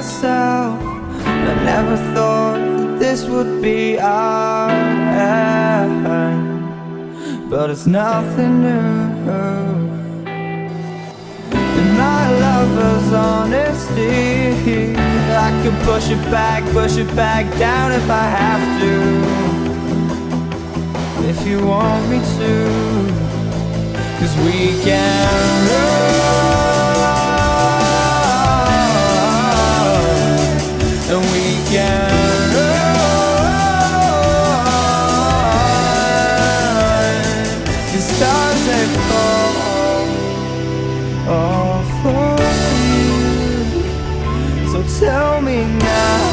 myself. I never thought that this would be our end, but it's nothing new. And my lover's honesty, I can push it back down if I have to, if you want me to. 'Cause we can run, and we can run. 'Cause stars they fall all for you. So tell me now,